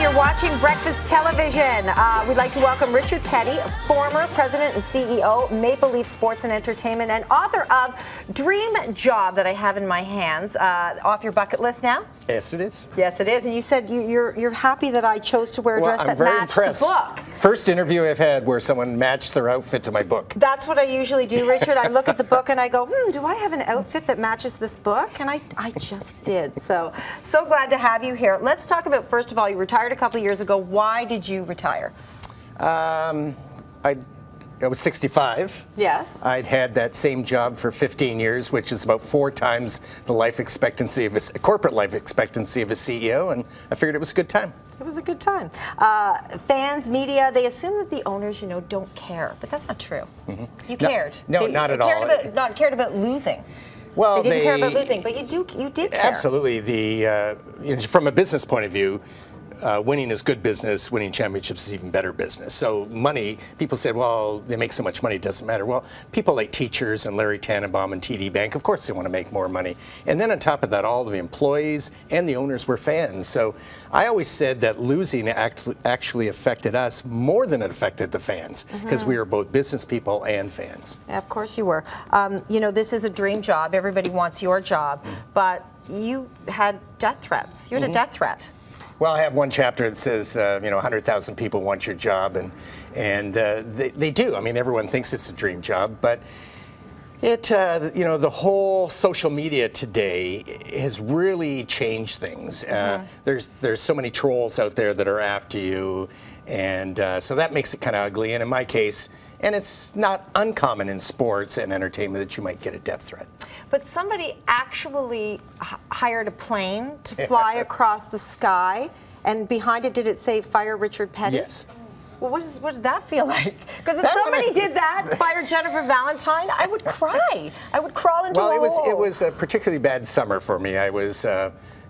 You're watching Breakfast Television. We'd like to welcome Richard Peddie, former president and CEO, Maple Leaf Sports and Entertainment, and author of Dream Job that I have in my hands. Off your bucket list now? Yes, it is. Yes, it is. And you said you're happy that I chose to wear a dress that matched the book. First interview I've had where someone matched their outfit to my book. That's what I usually do, Richard. I look at the book and I go, do I have an outfit that matches this book? And I just did. So glad to have you here. Let's talk about, first of all, you retired a couple of years ago. Why did you retire? I was 65. Yes. I'd had that same job for 15 years, which is about 4 times the life expectancy of a corporate life expectancy of a CEO, and I figured it was a good time. It was a good time. Fans, media, they assume that the owners, don't care, but that's not true. Mm-hmm. You cared. No, not at all. Cared about losing. Well, they didn't care about losing, but you did care. Absolutely. From a business point of view, winning is good business. Winning championships is even better business. So money, people said, well, they make so much money, it doesn't matter. Well, people like teachers and Larry Tannenbaum and TD Bank, of course they want to make more money. And then on top of that, all the employees and the owners were fans. So I always said that losing actually affected us more than it affected the fans, because we were both business people and fans. Yeah, of course you were. This is a dream job. Everybody wants your job. But you had death threats. You had a death threat. Well, I have one chapter that says, 100,000 people want your job, and they do. I mean, everyone thinks it's a dream job, but the whole social media today has really changed things. There's so many trolls out there that are after you, and so that makes it kind of ugly. And in my case, and it's not uncommon in sports and entertainment that you might get a death threat. But somebody actually hired a plane to fly across the sky, and behind it, did it say "Fire Richard Peddie"? Yes. Well, what did that feel like? Because if somebody did that, fire Jennifer Valentine, I would cry. I would crawl into a hole. Well, it was a particularly bad summer for me. I was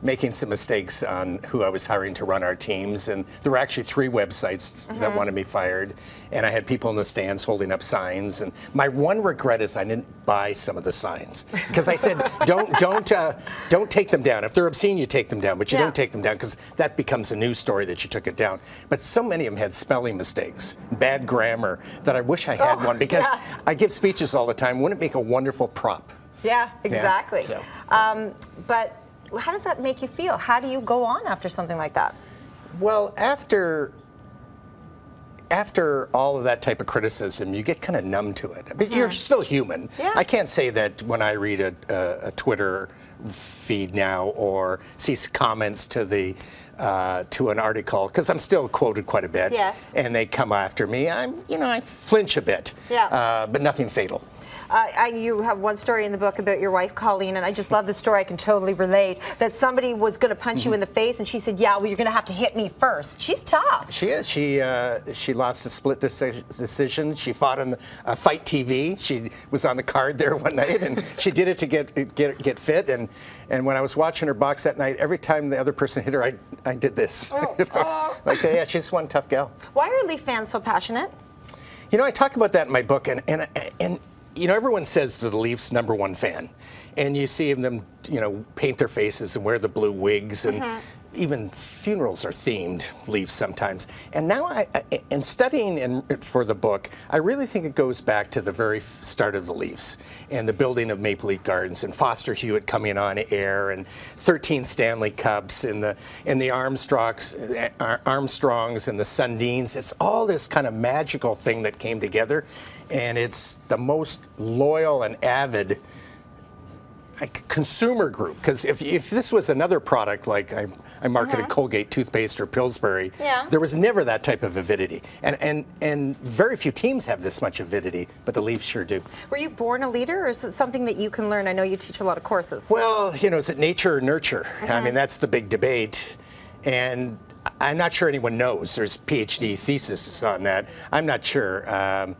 making some mistakes on who I was hiring to run our teams, and there were actually 3 websites that wanted me fired, and I had people in the stands holding up signs. And my one regret is I didn't buy some of the signs, because I said don't take them down. If they're obscene, you take them down, but you don't take them down, because that becomes a news story that you took it down. But so many of them had spelling mistakes, bad grammar, that I wish I had one, because I give speeches all the time. Wouldn't it make a wonderful prop? Yeah, exactly. Yeah, so. But how does that make you feel? How do you go on after something like that? Well, after all of that type of criticism, you get kind of numb to it. But you're still human. Yeah. I can't say that when I read a Twitter feed now or see comments to an article, because I'm still quoted quite a bit. Yes. And they come after me. I flinch a bit. Yeah. But nothing fatal. You have one story in the book about your wife, Colleen, and I just love the story. I can totally relate. That somebody was going to punch you in the face, and she said, "Yeah, well, you're going to have to hit me first." She's tough. She is. She lost a split decision. She fought on Fight TV. She was on the card there one night, and she did it to get fit. And when I was watching her box that night, every time the other person hit her, I did this. Yeah, she's one tough gal. Why are Leaf fans so passionate? I talk about that in my book, and everyone says they're the Leafs' #1 fan, and you see them, paint their faces and wear the blue wigs, and even funerals are themed Leafs sometimes. And now, in studying for the book, I really think it goes back to the very start of the Leafs and the building of Maple Leaf Gardens and Foster Hewitt coming on air and 13 Stanley Cups and the Armstrongs and the Sundins. It's all this kind of magical thing that came together, and it's the most loyal and avid consumer group, because if this was another product like I marketed Colgate toothpaste or Pillsbury, there was never that type of avidity, and very few teams have this much avidity, but the Leafs sure do. Were you born a leader, or is it something that you can learn? I know you teach a lot of courses. Well, is it nature or nurture? I mean, that's the big debate, and I'm not sure anyone knows. There's PhD theses on that. I'm not sure.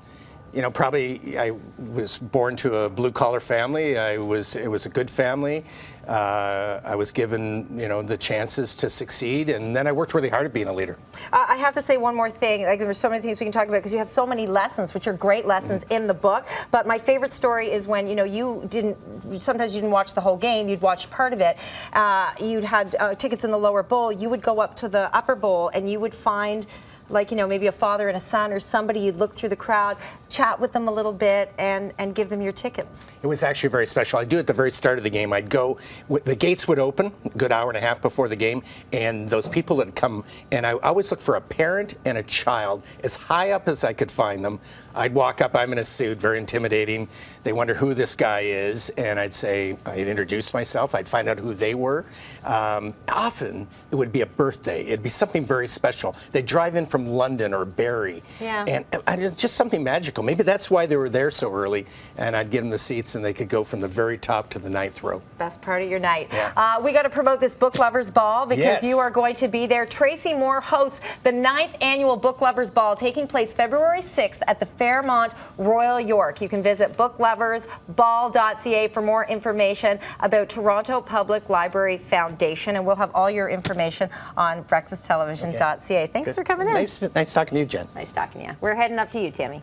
probably I was born to a blue-collar family. It was a good family. I was given, the chances to succeed, and then I worked really hard at being a leader. I have to say one more thing. Like, there's so many things we can talk about because you have so many lessons, which are great lessons in the book. But my favorite story is when, sometimes you didn't watch the whole game, you'd watch part of it. You'd had tickets in the lower bowl. You would go up to the upper bowl and you would find, maybe a father and a son or somebody. You'd look through the crowd, chat with them a little bit, and give them your tickets. It was actually very special. I'd do it at the very start of the game. I'd go, the gates would open a good hour and a half before the game, and those people would come, and I always looked for a parent and a child as high up as I could find them. I'd walk up, I'm in a suit, very intimidating. They wonder who this guy is, and I'd introduce myself. I'd find out who they were. Often, it would be a birthday. It'd be something very special. They'd drive in from London or Barrie, and it's just something magical. Maybe that's why they were there so early, and I'd give them the seats, and they could go from the very top to the 9th row. Best part of your night. Yeah. We got to promote this Book Lovers Ball because Yes. you are going to be there. Tracy Moore hosts the 9th annual Book Lovers Ball, taking place February 6th at the Fairmont Royal York. You can visit bookloversball.ca for more information about Toronto Public Library Foundation, and we'll have all your information on breakfasttelevision.ca. Thanks for coming in. Nice talking to you, Jen. Nice talking to you. We're heading up to you, Tammy.